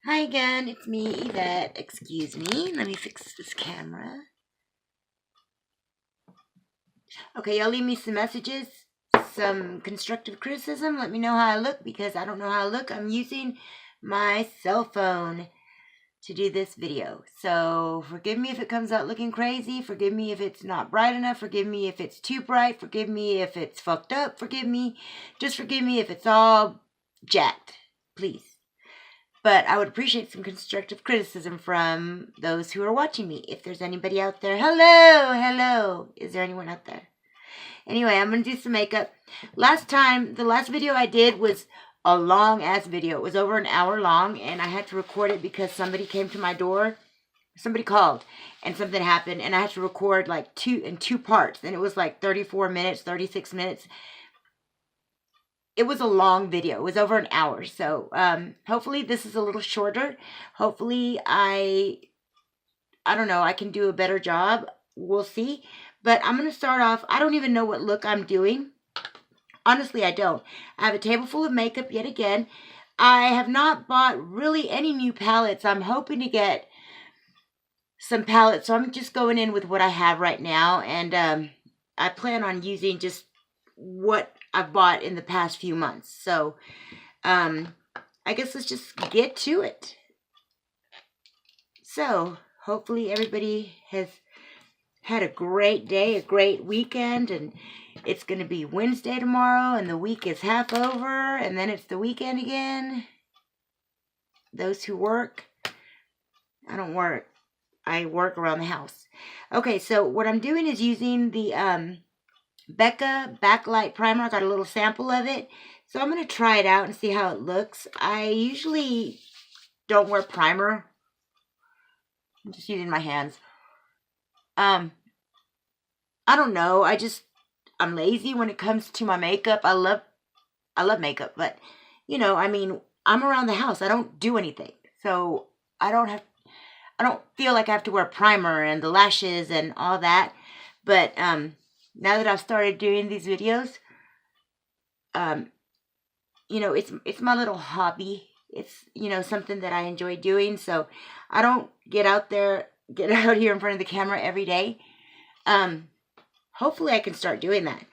Hi again, it's me, Yvette. Excuse me. Let me fix this camera. Okay, y'all leave me some messages, some constructive criticism. Let me know how I look because I don't know how I look. I'm using my cell phone to do this video. So forgive me if it comes out looking crazy. Forgive me if it's not bright enough. Forgive me if it's too bright. Forgive me if it's fucked up. Forgive me. Just forgive me if it's all jacked. Please. But I would appreciate some constructive criticism from those who are watching me. If there's anybody out there, hello. Is there anyone out there? Anyway, I'm going to do some makeup. The last video I did was a long-ass video. It was over an hour long, and I had to record it because somebody came to my door. Somebody called, and something happened, and I had to record like two parts. And it was like 34 minutes, 36 minutes. It was a long video. It was over an hour. So hopefully this is a little shorter. Hopefully I don't know, I can do a better job. We'll see. But I'm going to start off. I don't even know what look I'm doing. Honestly, I don't. I have a table full of makeup yet again. I have not bought really any new palettes. I'm hoping to get some palettes. So I'm just going in with what I have right now. And I plan on using just what I've bought in the past few months. So, I guess let's just get to it. So, hopefully everybody has had a great day, a great weekend, and it's going to be Wednesday tomorrow, and the week is half over, and then it's the weekend again. Those who work, I don't work. I work around the house. Okay, so what I'm doing is using the, Becca Backlight Primer. I got a little sample of it. So I'm going to try it out and see how it looks. I usually don't wear primer. I'm just using my hands. I don't know. I'm lazy when it comes to my makeup. I love makeup, but you know, I mean, I'm around the house. I don't do anything. So I don't feel like I have to wear primer and the lashes and all that. But now that I've started doing these videos, you know, it's my little hobby. It's, you know, something that I enjoy doing. So I don't get out here in front of the camera every day. Hopefully I can start doing that.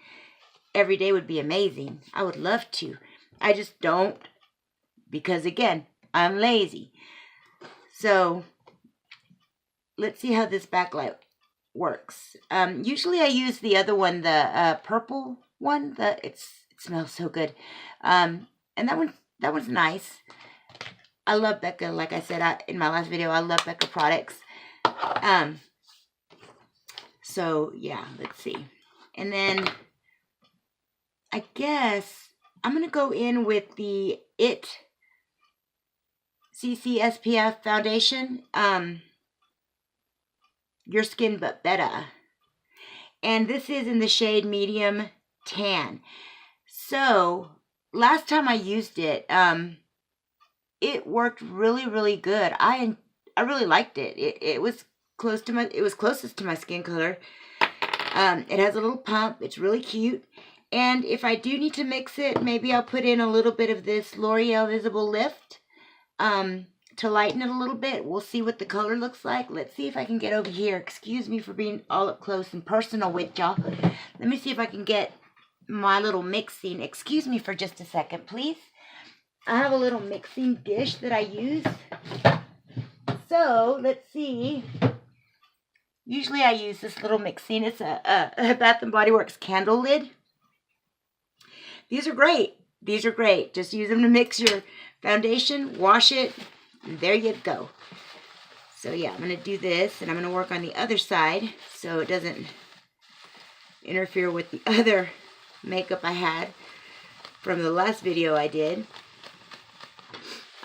Every day would be amazing. I would love to. I just don't because, again, I'm lazy. So let's see how this backlight works. Usually I use the other one, the purple one. It smells so good. And that one's nice. I love Becca. Like I said in my last video, I love Becca products. So yeah, let's see. And then I guess I'm gonna go in with the IT CC SPF foundation. Your Skin But Better. And this is in the shade Medium Tan. So, last time I used it, it worked really, really good. I really liked it. It was closest to my skin color. It has a little pump. It's really cute. And if I do need to mix it, maybe I'll put in a little bit of this L'Oreal Visible Lift. To lighten it a little bit. We'll see what the color looks like. Let's see if I can get over here. Excuse me for being all up close and personal with y'all. Let me see if I can get my little mixing. Excuse me for just a second, please. I have a little mixing dish that I use. So, let's see. Usually I use this little mixing. It's a Bath & Body Works candle lid. These are great. These are great. Just use them to mix your foundation, wash it, and there you go. So yeah, I'm going to do this, and I'm going to work on the other side so it doesn't interfere with the other makeup I had from the last video I did.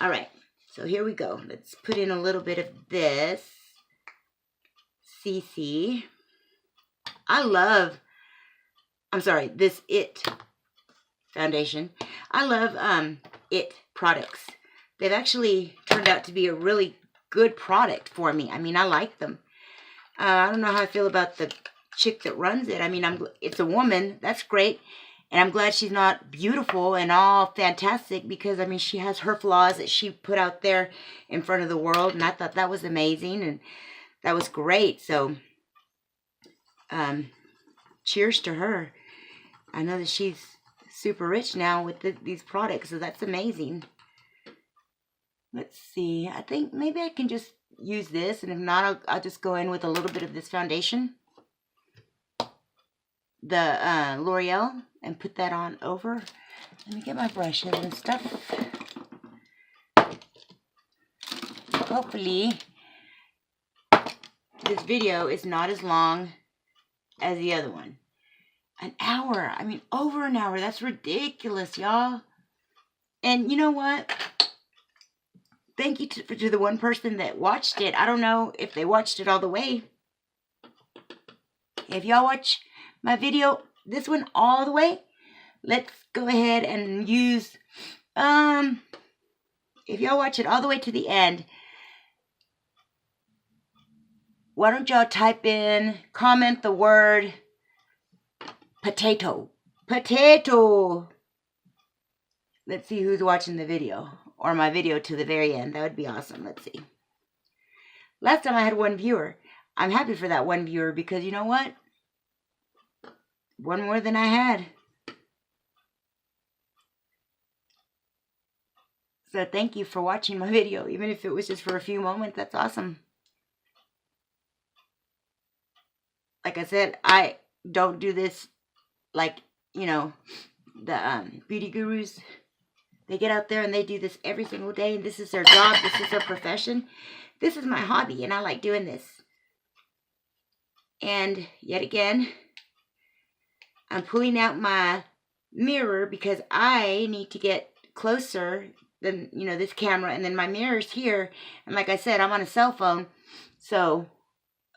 Alright, so here we go. Let's put in a little bit of this CC. This IT foundation. I love IT products. They've actually turned out to be a really good product for me. I mean, I like them. I don't know how I feel about the chick that runs it. I mean, it's a woman. That's great. And I'm glad she's not beautiful and all fantastic, because, I mean, she has her flaws that she put out there in front of the world. And I thought that was amazing and that was great. So, cheers to her. I know that she's super rich now with these products, so that's amazing. Let's see. I think maybe I can just use this, and if not, I'll just go in with a little bit of this foundation, the L'Oreal, and put that on over. Let me get my brushes and stuff. Hopefully, this video is not as long as the other one. An hour. I mean, over an hour. That's ridiculous, y'all. And you know what? Thank you to the one person that watched it. I don't know if they watched it all the way. If y'all watch my video, this one all the way, let's go ahead and use, if y'all watch it all the way to the end, why don't y'all type in, comment the word potato. Potato. Let's see who's watching the video, or my video to the very end. That would be awesome. Let's see. Last time I had 1 viewer. I'm happy for that 1 viewer, because you know what? 1 more than I had. So thank you for watching my video. Even if it was just for a few moments, that's awesome. Like I said, I don't do this like, you know, the beauty gurus. They get out there and they do this every single day, and this is their job, this is their profession. This is my hobby, and I like doing this. And yet again, I'm pulling out my mirror because I need to get closer than, you know, this camera, and then my mirror's here. And like I said, I'm on a cell phone. So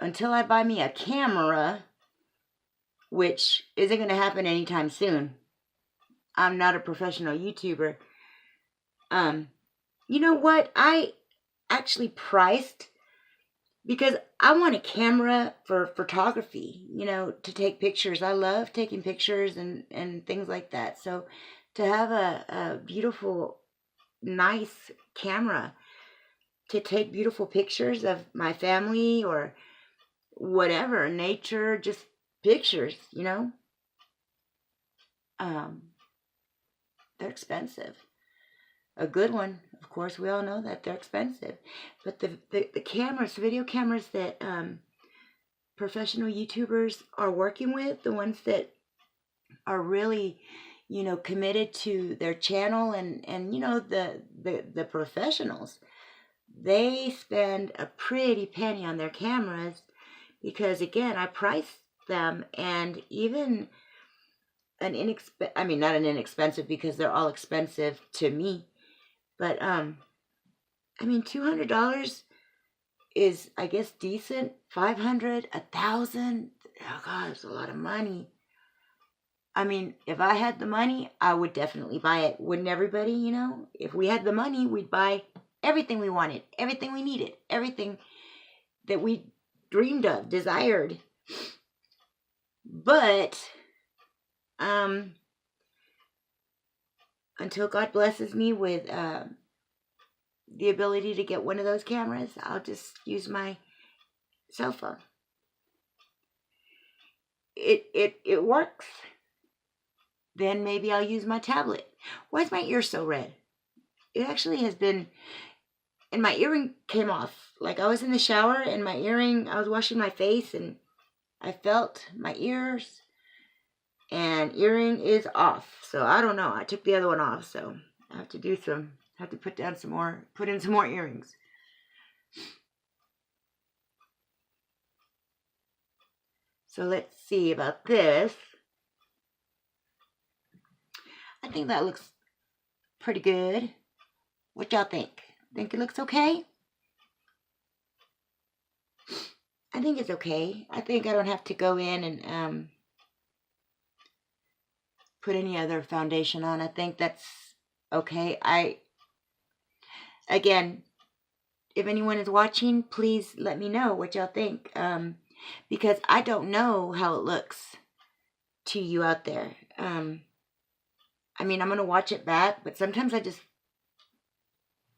until I buy me a camera, which isn't going to happen anytime soon, I'm not a professional YouTuber. You know what? I actually priced, because I want a camera for photography, you know, to take pictures. I love taking pictures and things like that. So to have a beautiful, nice camera to take beautiful pictures of my family or whatever, nature, just pictures, you know, they're expensive. A good one, of course, we all know that they're expensive. But the cameras, video cameras that professional YouTubers are working with, the ones that are really, you know, committed to their channel, and you know, the professionals, they spend a pretty penny on their cameras, because again, I priced them, and even an I mean, not an inexpensive, because they're all expensive to me. But, I mean, $200 is, I guess, decent. $500, $1,000. Oh, God, it's a lot of money. I mean, if I had the money, I would definitely buy it. Wouldn't everybody, you know? If we had the money, we'd buy everything we wanted, everything we needed, everything that we dreamed of, desired. But, until God blesses me with the ability to get one of those cameras, I'll just use my cell phone. It works. Then maybe I'll use my tablet. Why is my ear so red? It actually has been, and my earring came off. Like, I was in the shower and my earring, I was washing my face and I felt my ears, and earring is off. So I don't know. I took the other one off, so I have to put in some more earrings. So let's see about this. I think that looks pretty good. What y'all think? Think it looks okay? I think it's okay. I think I don't have to go in and put any other foundation on. I think that's okay. Again, if anyone is watching, please let me know what y'all think. Because I don't know how it looks to you out there. I mean, I'm going to watch it back, but sometimes I just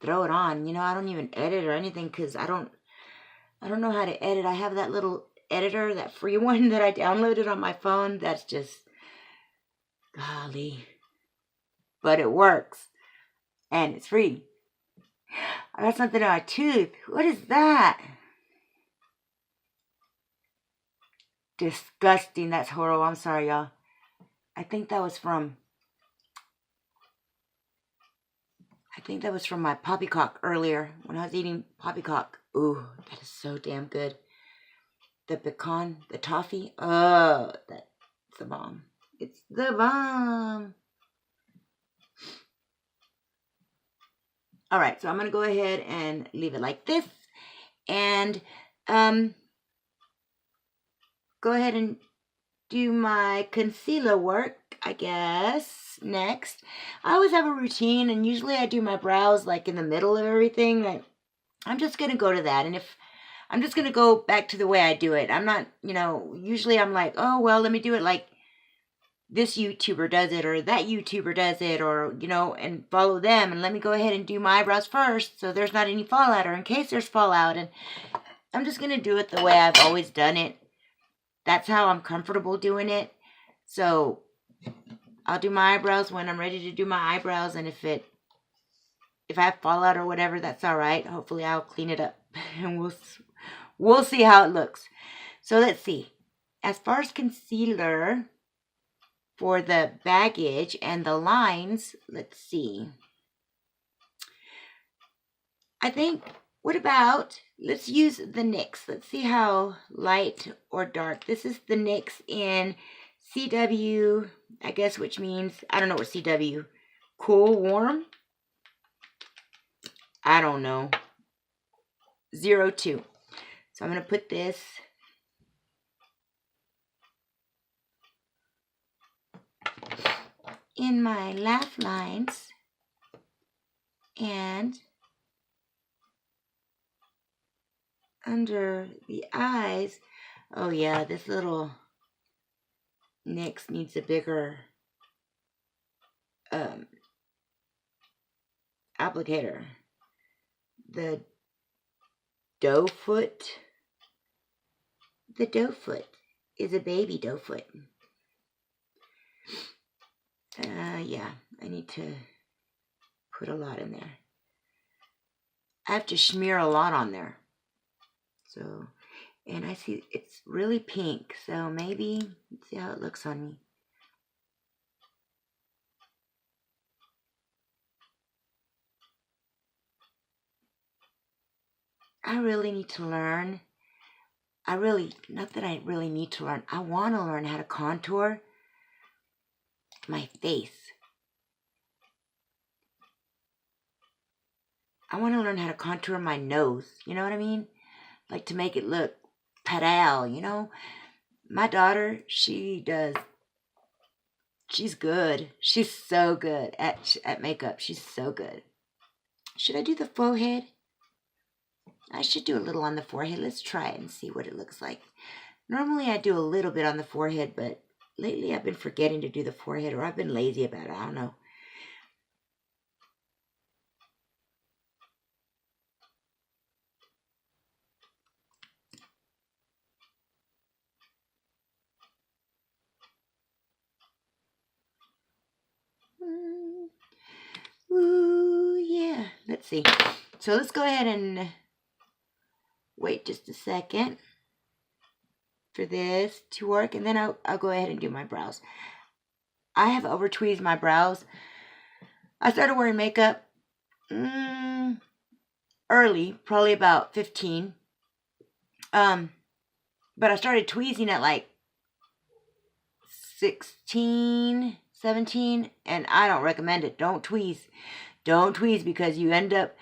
throw it on. You know, I don't even edit or anything because I don't know how to edit. I have that little editor, that free one that I downloaded on my phone. That's just, golly. But it works. And it's free. I got something on my tooth. What is that? Disgusting. That's horrible. I'm sorry, y'all. I think that was from my poppycock earlier when I was eating poppycock. Ooh, that is so damn good. The pecan, the toffee. Oh, that's the bomb. It's the bomb. All right, so I'm going to go ahead and leave it like this. And go ahead and do my concealer work, I guess, next. I always have a routine, and usually I do my brows like in the middle of everything. Like, I'm just going to go to that, and if I'm just going to go back to the way I do it. I'm not, usually I'm like, oh, well, let me do it like this YouTuber does it, or that YouTuber does it, or, and follow them, and let me go ahead and do my eyebrows first so there's not any fallout, or in case there's fallout, and I'm just going to do it the way I've always done it. That's how I'm comfortable doing it. So I'll do my eyebrows when I'm ready to do my eyebrows, and if I have fallout or whatever, that's all right. Hopefully I'll clean it up, and we'll see how it looks. So let's see. As far as concealer for the baggage and the lines, let's see. I think, what about, let's use the NYX. Let's see how light or dark. This is the NYX in CW, I guess, which means, I don't know what CW, cool, warm? I don't know. 02. So I'm going to put this in my laugh lines and under the eyes. Oh yeah, this little NYX needs a bigger applicator. The doe foot is a baby doe foot. Yeah, I need to put a lot in there. I have to smear a lot on there. So, and I see it's really pink, so maybe, let's see how it looks on me. I really need to learn. Not that I really need to learn. I want to learn how to contour my face. I want to learn how to contour my nose. You know what I mean? Like to make it look pale, My daughter, she's good. She's so good at makeup. She's so good. Should I do the forehead? I should do a little on the forehead. Let's try it and see what it looks like. Normally I do a little bit on the forehead, but lately I've been forgetting to do the forehead, or I've been lazy about it. I don't know. Ooh, yeah. Let's see. So let's go ahead and wait just a second for this to work, and then I'll go ahead and do my brows. I have over tweezed my brows. I started wearing makeup early, probably about 15. But I started tweezing at like 16, 17, and I don't recommend it. Don't tweeze. Don't tweeze, because you end up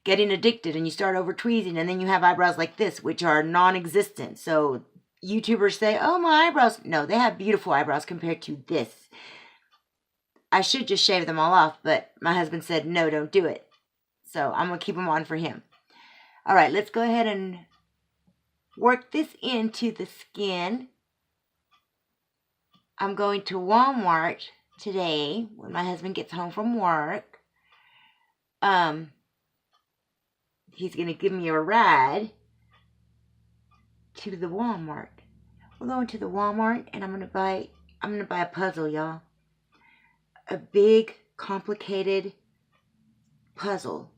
getting addicted and you start over tweezing, and then you have eyebrows like this, which are non-existent. So YouTubers say, oh, my eyebrows. No, they have beautiful eyebrows compared to this. I should just shave them all off, but my husband said, no, don't do it. So I'm going to keep them on for him. All right, let's go ahead and work this into the skin. I'm going to Walmart today when my husband gets home from work. He's going to give me a ride to the Walmart. We're going to the Walmart and I'm going to buy a puzzle, y'all. A big, complicated puzzle.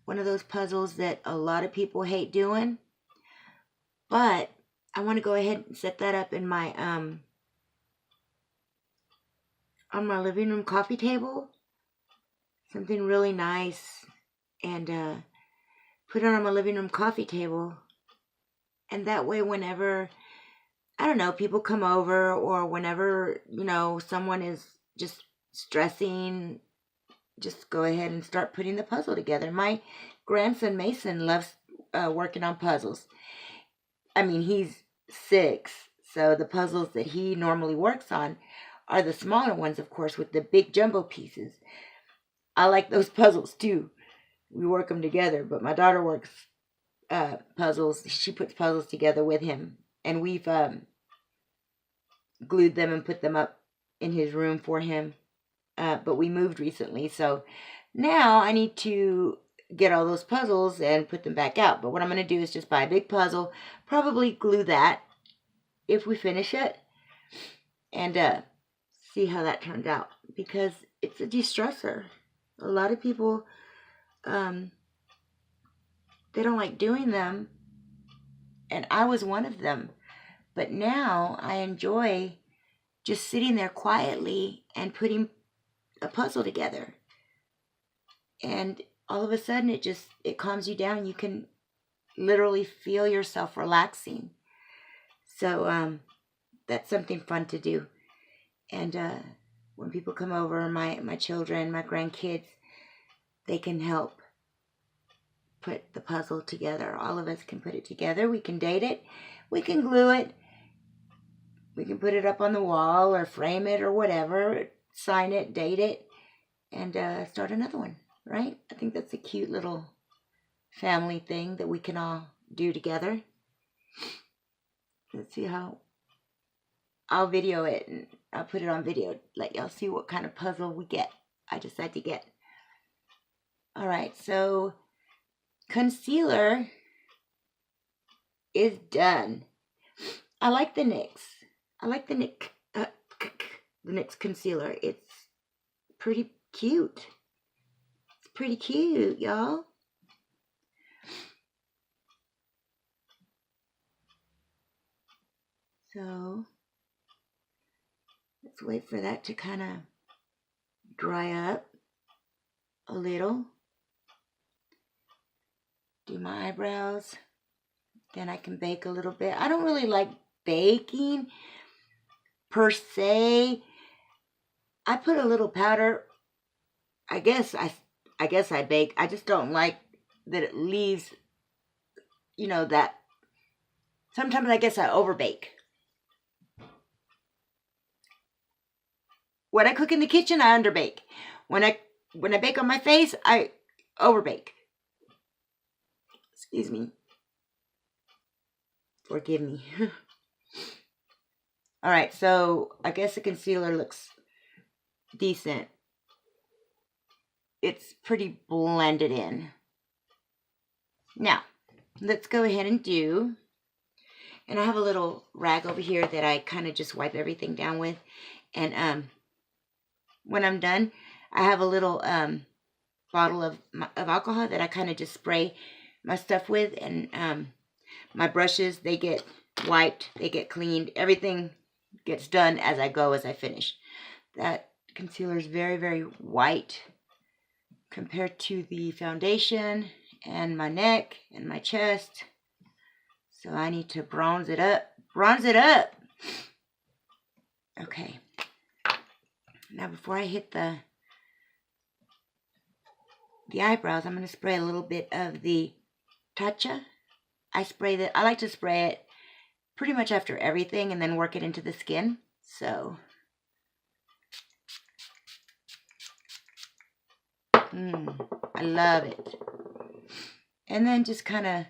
One of those puzzles that a lot of people hate doing. But I want to go ahead and set that up in my on my living room coffee table. Something really nice, and put it on my living room coffee table. And that way, whenever, I don't know, people come over, or whenever, you know, someone is just stressing, just go ahead and start putting the puzzle together. My grandson Mason loves working on puzzles. I mean, he's 6, so the puzzles that he normally works on are the smaller ones, of course, with the big jumbo pieces. I like those puzzles too. We work them together, but my daughter works puzzles. She puts puzzles together with him, and we've glued them and put them up in his room for him. But we moved recently, so now I need to get all those puzzles and put them back out. But what I'm going to do is just buy a big puzzle, probably glue that if we finish it, and see how that turns out, because it's a de-stressor. A lot of people, they don't like doing them, and I was one of them. But now I enjoy just sitting there quietly and putting a puzzle together. And all of a sudden it calms you down. You can literally feel yourself relaxing. So that's something fun to do. And when people come over, my children, my grandkids, they can help put the puzzle together. All of us can put it together. We can date it. We can glue it. We can put it up on the wall or frame it or whatever. Sign it, date it, and start another one, right? I think that's a cute little family thing that we can all do together. Let's see how I'll video it, and I'll put it on video, let y'all see what kind of puzzle I decide to get. All right, so concealer is done. I like the NYX. I like the NYX concealer. It's pretty cute. It's pretty cute, y'all. So let's wait for that to kind of dry up a little. Do my eyebrows. Then I can bake a little bit. I don't really like baking per se. I put a little powder. I guess I bake. I just don't like that it leaves, you know, that. Sometimes I guess I overbake. When I cook in the kitchen, I underbake. When I bake on my face, I overbake. Excuse me. Forgive me. All right, so I guess the concealer looks decent. It's pretty blended in. Now, let's go ahead and do, and I have a little rag over here that I kind of just wipe everything down with. And when I'm done, I have a little bottle of alcohol that I kind of just spray my stuff with. And my brushes, they get wiped, they get cleaned. Everything gets done as I go, as I finish. That concealer is very, very white compared to the foundation and my neck and my chest. So I need to bronze it up. Bronze it up! Okay. Now before I hit the eyebrows, I'm going to spray a little bit of the Tatcha. I like to spray it pretty much after everything and then work it into the skin. So I love it. And then just kind of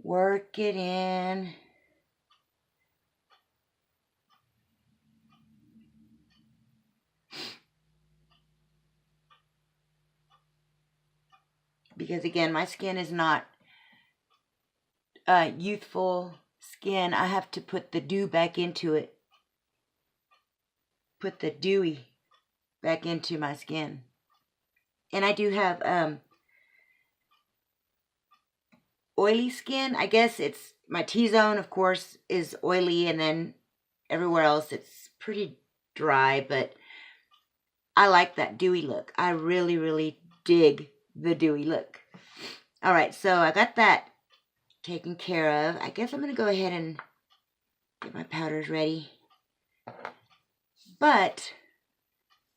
work it in. because again, my skin is not youthful skin. I have to put the dew back into it. Put the dewy back into my skin. And I do have oily skin. I guess it's my T-zone, of course, is oily, and then everywhere else it's pretty dry, but I like that dewy look. I really, really dig the dewy look. All right, so I got that taken care of. I guess I'm going to go ahead and get my powders ready. But,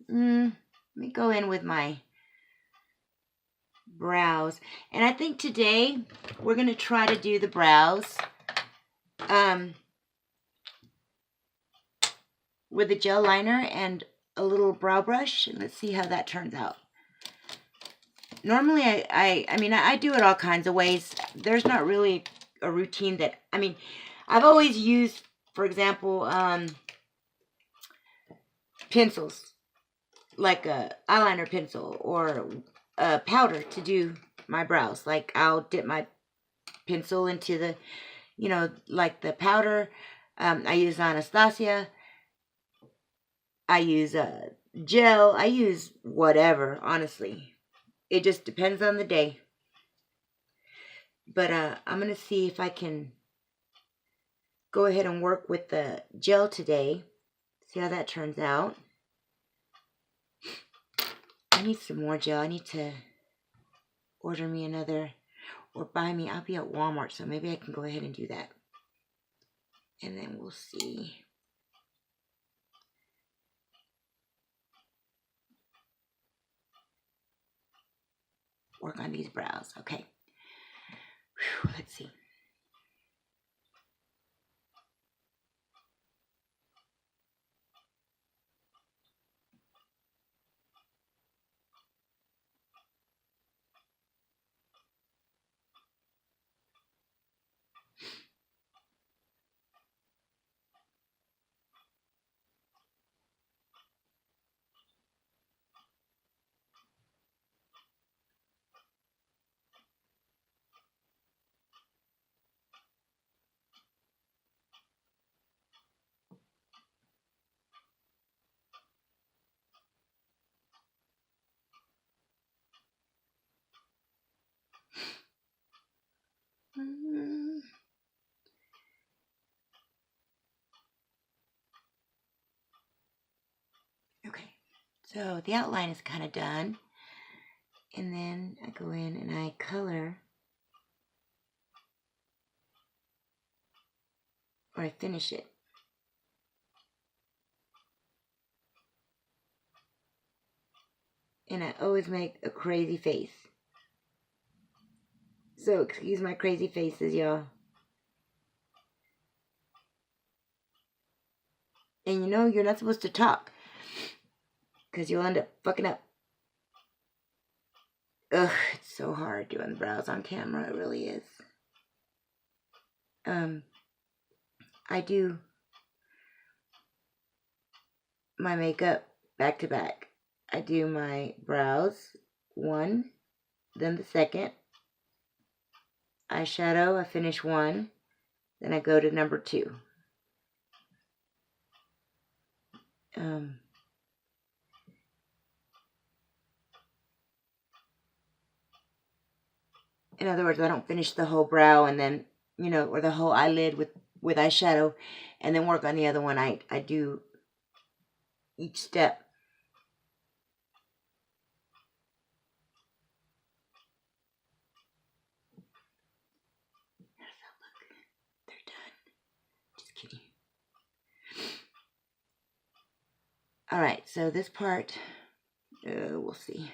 let me go in with my brows. And I think today we're going to try to do the brows with a gel liner and a little brow brush. And let's see how that turns out. Normally, I mean, I do it all kinds of ways. There's not really a routine that, I mean, I've always used, for example, pencils, like a eyeliner pencil or a powder to do my brows. Like, I'll dip my pencil into the, you know, like the powder. I use Anastasia. I use gel. I use whatever, honestly. It just depends on the day. But I'm going to see if I can go ahead and work with the gel today. See how that turns out. I need some more gel. I need to order me another or buy me. I'll be at Walmart, so maybe I can go ahead and do that. And then we'll see. Work on these brows. Okay. Whew, let's see. Okay, so the outline is kind of done. And then I go in and I color, or I finish it. And I always make a crazy face. So excuse my crazy faces, y'all. And you know, you're not supposed to talk, because you'll end up fucking up. Ugh, it's so hard doing brows on camera. It really is. I do my makeup back to back. I do my brows one, then the second. Eyeshadow, I finish one, then I go to number two. In other words, I don't finish the whole brow and then, you know, or the whole eyelid with eyeshadow and then work on the other one. I do each step. How does that look? They're done. Just kidding. Alright, so this part, we'll see.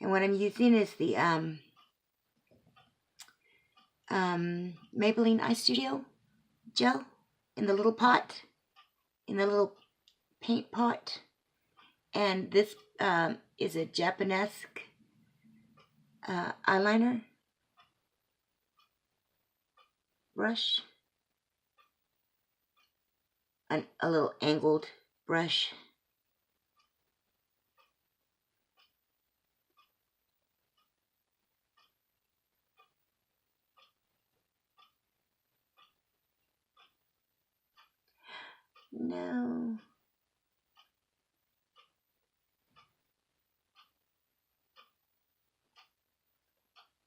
And what I'm using is the Maybelline Eye Studio gel in the little pot in a little paint pot. And this is a Japanese eyeliner brush. A little angled brush. No.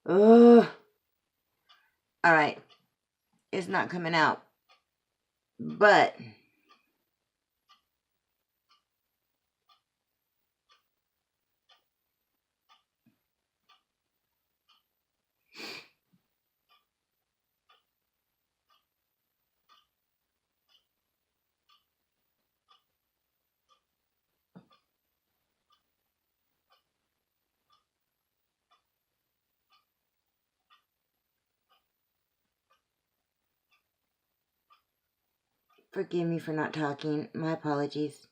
Ugh. Alright. It's not coming out. But forgive me for not talking. My apologies.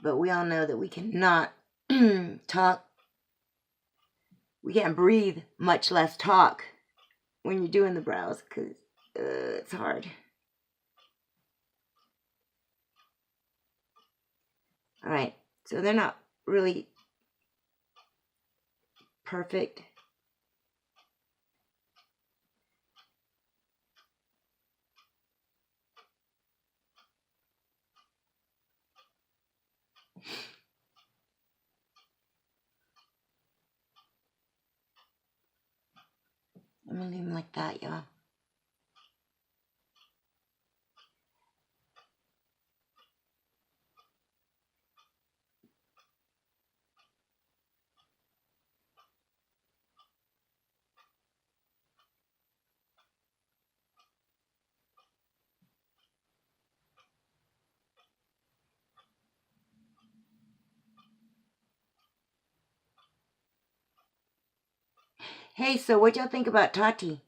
But we all know that we cannot talk. We can't breathe, much less talk, when you're doing the brows, because it's hard. Alright, so they're not really perfect. I'm gonna leave them like that, y'all. Hey, so what y'all think about Tati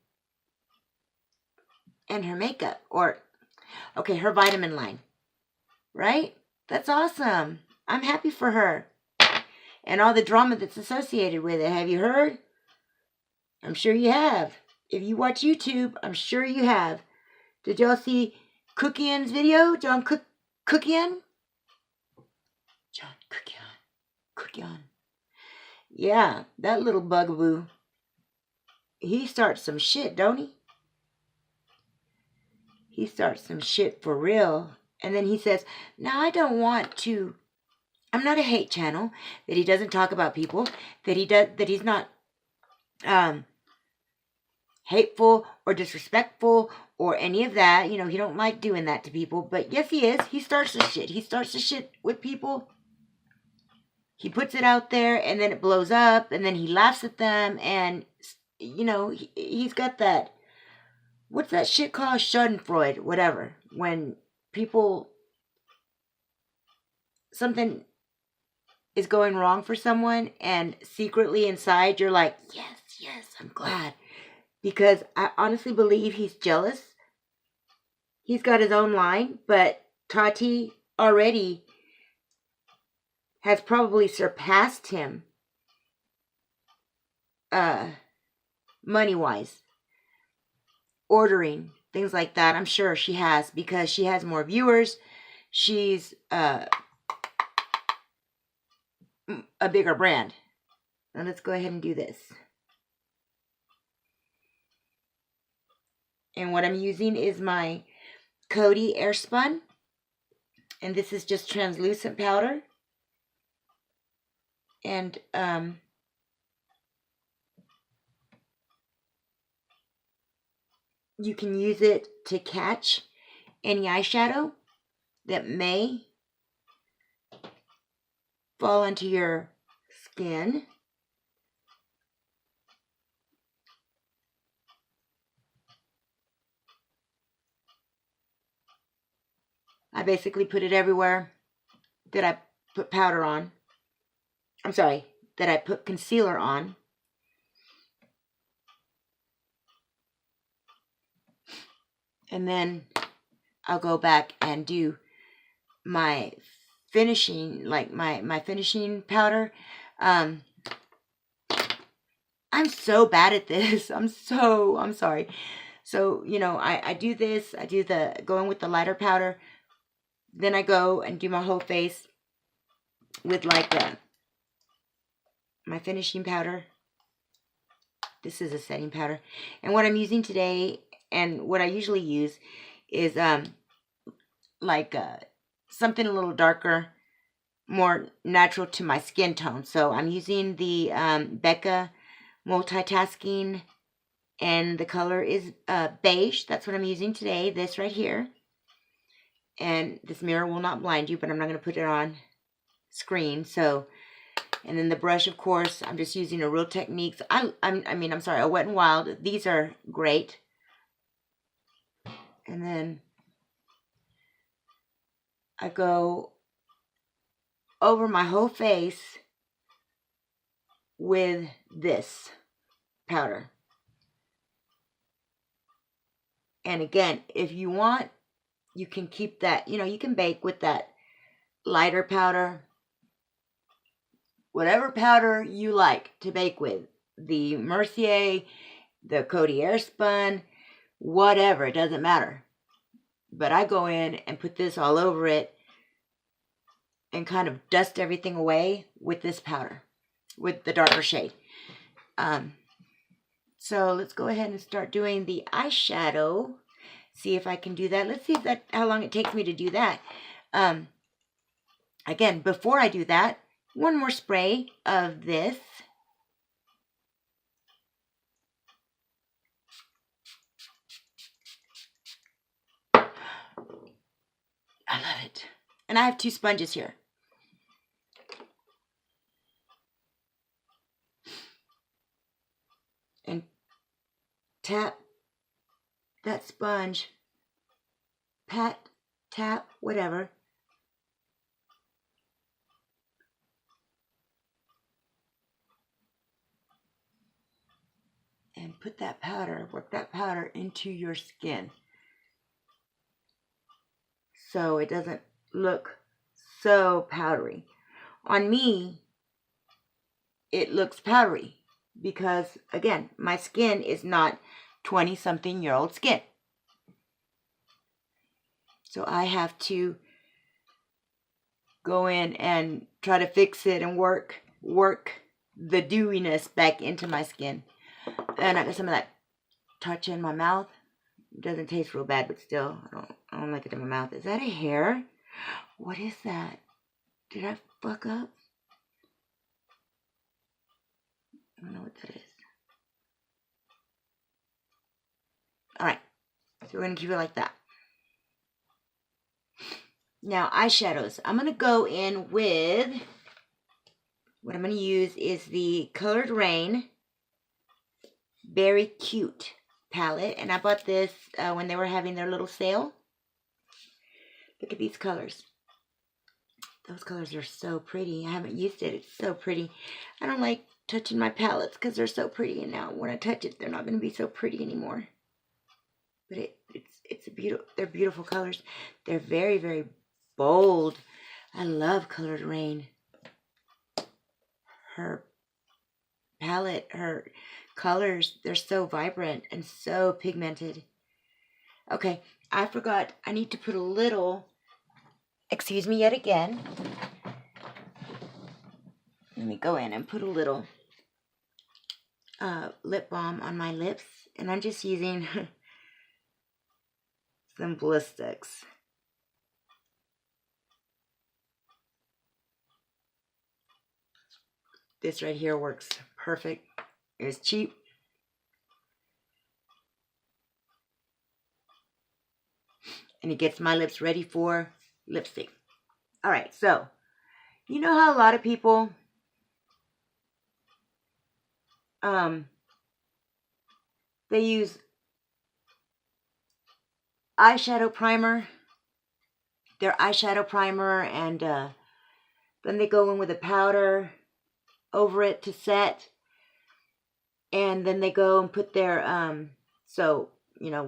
and her makeup? Or, okay, her vitamin line, right? That's awesome. I'm happy for her. And all the drama that's associated with it. Have you heard? I'm sure you have. If you watch YouTube, I'm sure you have. Did y'all see Cookian's video? John Cookian? John Cookian. Yeah, that little bugaboo. He starts some shit, don't he? He starts some shit for real. And then he says, now I don't want to, I'm not a hate channel, that he doesn't talk about people, that he's not hateful or disrespectful or any of that. You know, he don't like doing that to people. But yes, he is. He starts the shit. He starts the shit with people. He puts it out there and then it blows up and then he laughs at them. And, you know, he's got that, what's that shit called? Schadenfreude, whatever. When people, something is going wrong for someone and secretly inside you're like, yes, I'm glad. Because I honestly believe he's jealous. He's got his own line, but Tati already has probably surpassed him money-wise. Ordering, things like that. I'm sure she has because she has more viewers. She's a bigger brand. Now let's go ahead and do this. And what I'm using is my Coty Airspun. And this is just translucent powder. And you can use it to catch any eyeshadow that may fall onto your skin. I basically put it everywhere that I put powder on. I'm sorry, that I put concealer on. And then I'll go back and do my finishing, like my finishing powder. I'm so bad at this. I'm sorry. So, you know, I do this. I do the going with the lighter powder. Then I go and do my whole face with like my finishing powder. This is a setting powder. And what I'm using today, and what I usually use, is like something a little darker, more natural to my skin tone. So I'm using the Becca Multitasking, and the color is beige. That's what I'm using today, this right here. And this mirror will not blind you, but I'm not going to put it on screen. So, and then the brush, of course, I'm just using a Real Techniques. I'm sorry, a Wet n Wild. These are great. And then I go over my whole face with this powder. And again, if you want, you can keep that, you know, you can bake with that lighter powder. Whatever powder you like to bake with. The Mercier, the Coty Airspun, whatever, it doesn't matter. But I go in and put this all over it and kind of dust everything away with this powder, with the darker shade. So let's go ahead and start doing the eyeshadow. See if I can do that. Let's see if how long it takes me to do that. Again, before I do that, one more spray of this. I love it. And I have 2 sponges here. And tap that sponge. Pat, tap, whatever. And put that powder, work that powder into your skin. So it doesn't look so powdery. On me, it looks powdery because, again, my skin is not 20-something-year-old skin. So I have to go in and try to fix it and work the dewiness back into my skin. And I got some of that touch in my mouth. It doesn't taste real bad, but still, I don't like it in my mouth. Is that a hair? What is that? Did I fuck up? I don't know what that is. Alright, so we're going to keep it like that. Now, eyeshadows. I'm going to go in with, what I'm going to use is the Colored Rain Very Cute palette. And I bought this when they were having their little sale. Look at these colors. Those colors are so pretty. I haven't used it. It's so pretty. I don't like touching my palettes because they're so pretty. And now when I touch it, they're not going to be so pretty anymore. But it's a beautiful. They're beautiful colors. They're very, very bold. I love Colored Rain. Her palette, her colors, they're so vibrant and so pigmented. Okay, I forgot. I need to put a little, excuse me yet again. Let me go in and put a little lip balm on my lips. And I'm just using some Blistics. This right here works perfect. It's cheap. And it gets my lips ready for lipstick. Alright, so, you know how a lot of people they use eyeshadow primer, their eyeshadow primer, and then they go in with a powder over it to set, and then they go and put their so you know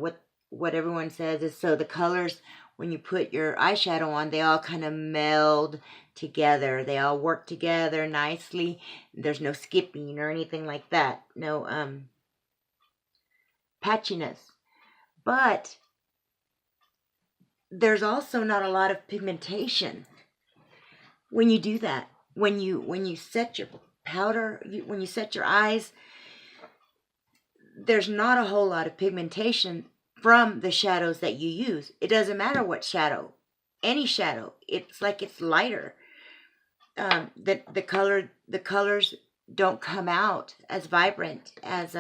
what everyone says is so the colors when you put your eyeshadow on, they all kind of meld together. They all work together nicely. There's no skipping or anything like that. No patchiness. But there's also not a lot of pigmentation when you do that. When you set your powder, when you set your eyes, there's not a whole lot of pigmentation from the shadows that you use. It doesn't matter what shadow, any shadow. It's like it's lighter. The colors don't come out as vibrant as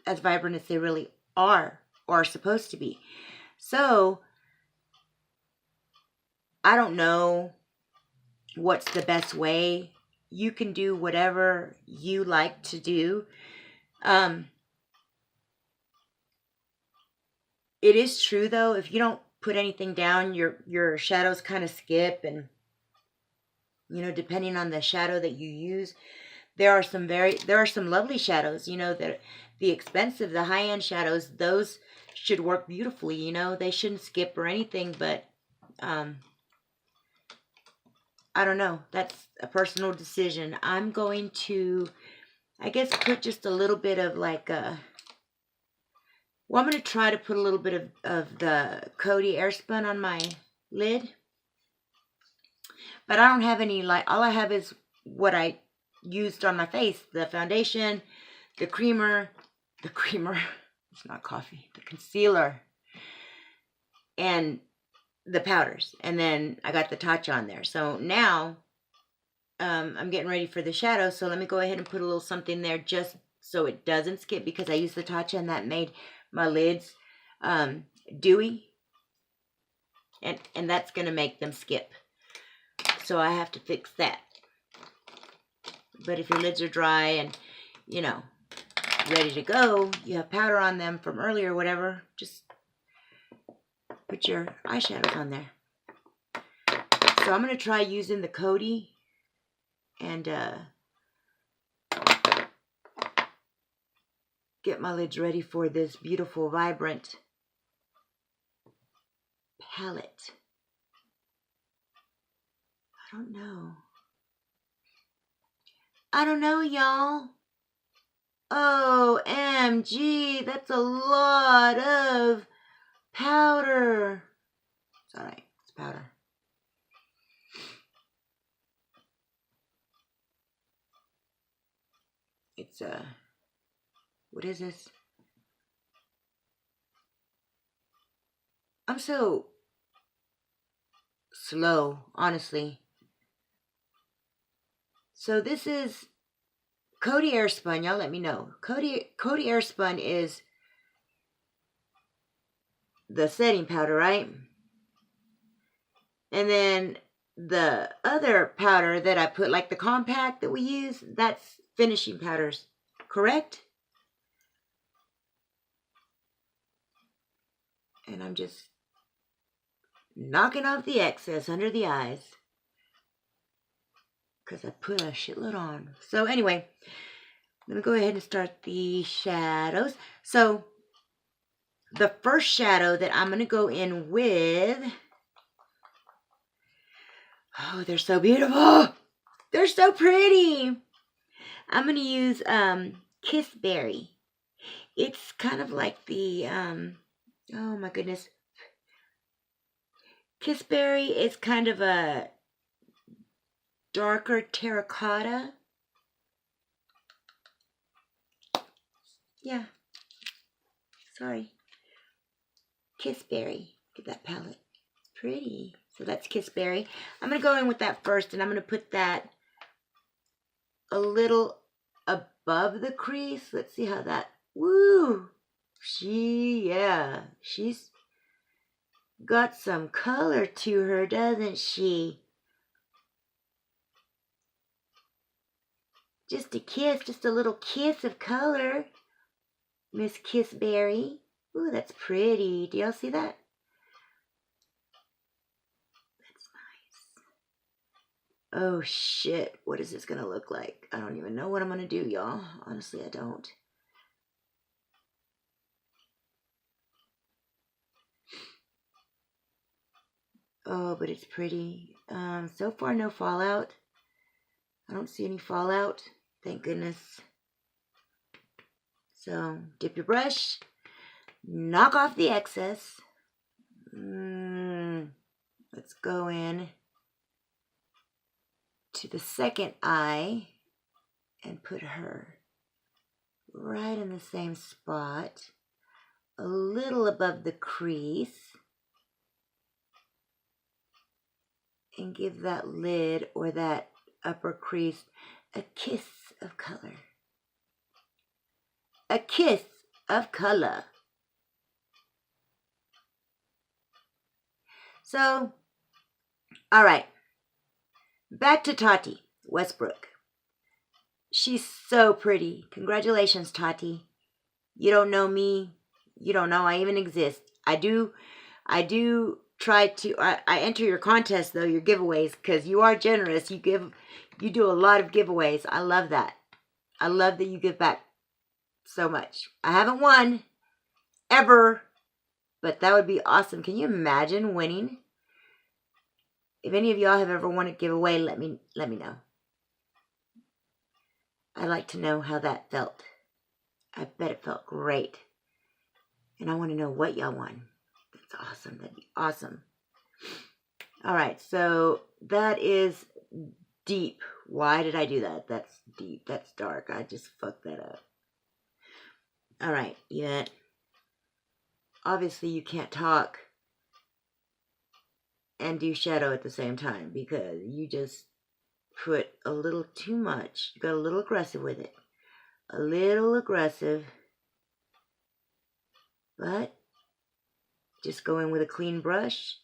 as vibrant as they really are or are supposed to be. So I don't know what's the best way. You can do whatever you like to do. It is true though, if you don't put anything down, your shadows kind of skip, and depending on the shadow that you use, there are some lovely shadows, that the expensive, the high-end shadows, those should work beautifully, they shouldn't skip or anything, but I don't know. That's a personal decision. I'm going to, I guess, put just a little bit of like I'm going to try to put a little bit of the Coty Airspun on my lid. But I don't have any, all I have is what I used on my face. The foundation, the creamer, it's not coffee, the concealer, and the powders. And then I got the Tatcha on there. So now I'm getting ready for the shadow. So let me go ahead and put a little something there just so it doesn't skip, because I used the Tatcha and that made my lids dewy. And that's going to make them skip. So I have to fix that. But if your lids are dry and, ready to go, you have powder on them from earlier or whatever, just put your eyeshadows on there. So I'm going to try using the Coty and get my lids ready for this beautiful, vibrant palette. I don't know, y'all. OMG, that's a lot of powder. It's alright, it's powder. It's what is this? I'm so slow, honestly. So this is Coty Airspun. Y'all let me know. Coty Airspun is the setting powder, right? And then the other powder that I put, like the compact that we use, that's finishing powders, correct? And I'm just knocking off the excess under the eyes, because I put a shitload on. So anyway, let me go ahead and start the shadows. So the first shadow that I'm going to go in with, oh, they're so beautiful. They're so pretty. I'm going to use Kiss Berry. It's kind of like the, oh my goodness. Kiss Berry is kind of a darker terracotta. Yeah. Sorry. Kiss Berry. Look at that palette. It's pretty. So that's Kiss Berry. I'm going to go in with that first, and I'm going to put that a little above the crease. Let's see how that, woo. She's got some color to her, doesn't she? Just a kiss, just a little kiss of color. Miss Kiss Berry. Ooh, that's pretty. Do y'all see that? That's nice. Oh shit, what is this gonna look like? I don't even know what I'm gonna do, y'all. Honestly, I don't. Oh, but it's pretty. So far no fallout. I don't see any fallout. Thank goodness. So dip your brush, knock off the excess. Let's go in to the second eye and put her right in the same spot, a little above the crease, and give that lid or that upper crease a kiss of color. A kiss of color. So, all right, back to Tati Westbrook. She's so pretty. Congratulations, Tati. You don't know me. You don't know I even exist. I do try to, I enter your contest though, your giveaways, because you are generous. You do a lot of giveaways. I love that. I love that you give back so much. I haven't won ever, but that would be awesome. Can you imagine winning? If any of y'all have ever won a giveaway, let me know. I'd like to know how that felt. I bet it felt great. And I want to know what y'all won. That's awesome. That'd be awesome. All right, so that is deep. Why did I do that? That's deep. That's dark. I just fucked that up. All right, Yvette. Obviously, you can't talk and do shadow at the same time because you just put a little too much. You got a little aggressive with it. A little aggressive. But just go in with a clean brush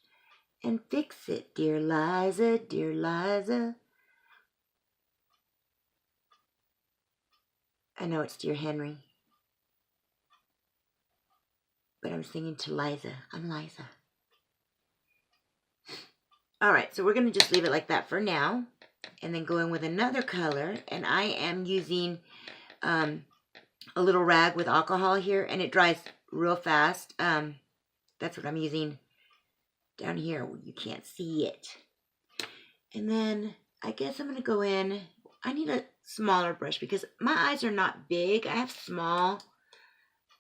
and fix it, dear Liza, dear Liza. I know it's dear Henry, but I'm singing to Liza. I'm Liza. All right, so we're going to just leave it like that for now, and then go in with another color, and I am using a little rag with alcohol here, and it dries real fast. That's what I'm using down here where you can't see it. And then I guess I'm going to go in. I need a smaller brush because my eyes are not big. I have small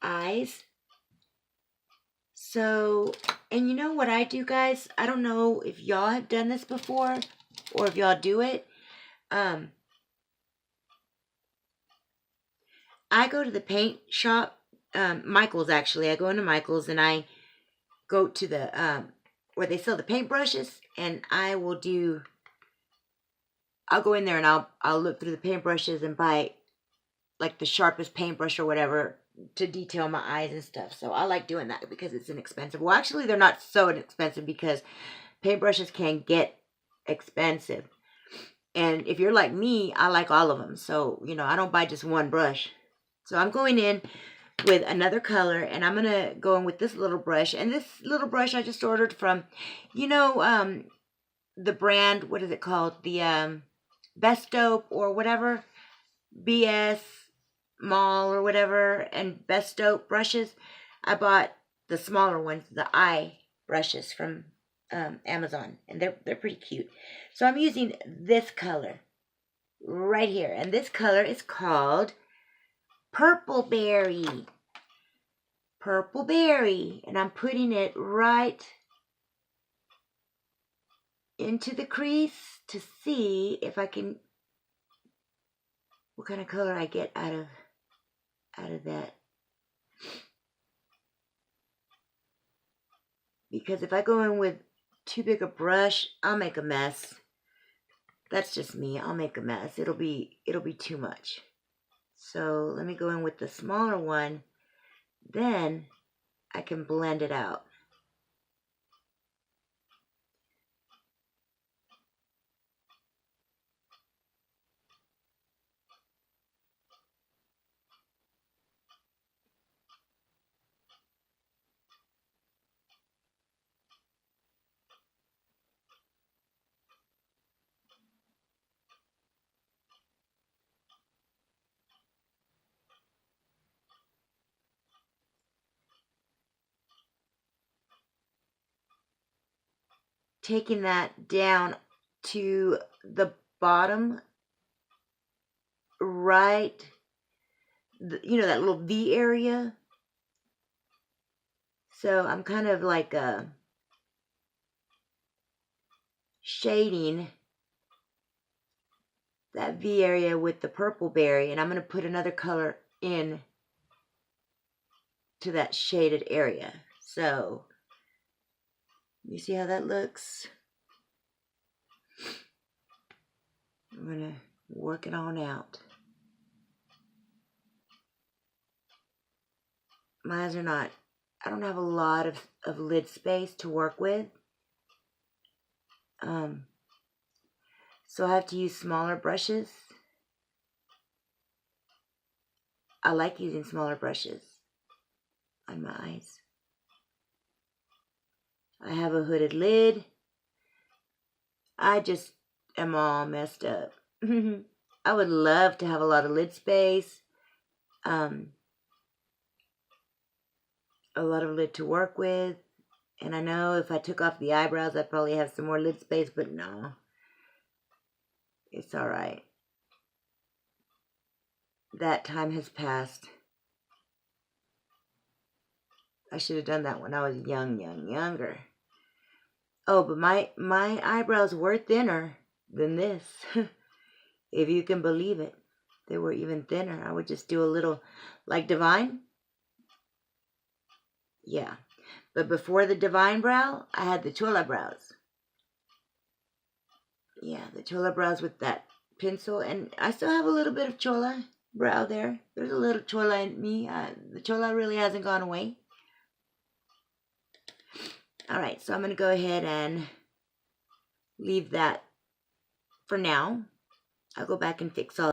eyes. So, and you know what I do, guys? I don't know if y'all have done this before or if y'all do it. I go to the paint shop, Michael's actually. I go into Michael's and I go to the, where they sell the paintbrushes, and I will do, I'll go in there and I'll look through the paintbrushes and buy like the sharpest paintbrush or whatever to detail my eyes and stuff. So I like doing that because it's inexpensive. Well, actually, they're not so inexpensive because paintbrushes can get expensive. And if you're like me, I like all of them. So, you know, I don't buy just one brush. So I'm going in with another color, and I'm going to go in with this little brush. And this little brush I just ordered from, you know, the brand, what is it called? The Best Dope or whatever. BS Mall or whatever, and Best Dope brushes. I bought the smaller ones, the eye brushes from Amazon, and they're pretty cute. So I'm using this color right here, and this color is called Purple Berry. Purple Berry, and I'm putting it right into the crease to see if I can, what kind of color I get out of that. Because if I go in with too big a brush, I'll make a mess. That's just me. I'll make a mess. It'll be too much. So let me go in with the smaller one. Then I can blend it out. taking that down to the bottom right, you know, that little V area. So I'm kind of like shading that V area with the purple berry, and I'm going to put another color in to that shaded area. So you see how that looks? I'm going to work it on out. My eyes are not, I don't have a lot of lid space to work with. So I have to use smaller brushes. I like using smaller brushes on my eyes. I have a hooded lid. I just am all messed up. I would love to have a lot of lid space. A lot of lid to work with. And I know if I took off the eyebrows, I'd probably have some more lid space, but no. It's alright. That time has passed. I should have done that when I was younger. Oh, but my eyebrows were thinner than this. If you can believe it. They were even thinner. I would just do a little, like Divine. Yeah. But before the Divine brow, I had the Chola brows. Yeah, the Chola brows with that pencil. And I still have a little bit of Chola brow there. There's a little Chola in me. The Chola really hasn't gone away. Alright, so I'm going to go ahead and leave that for now. I'll go back and fix all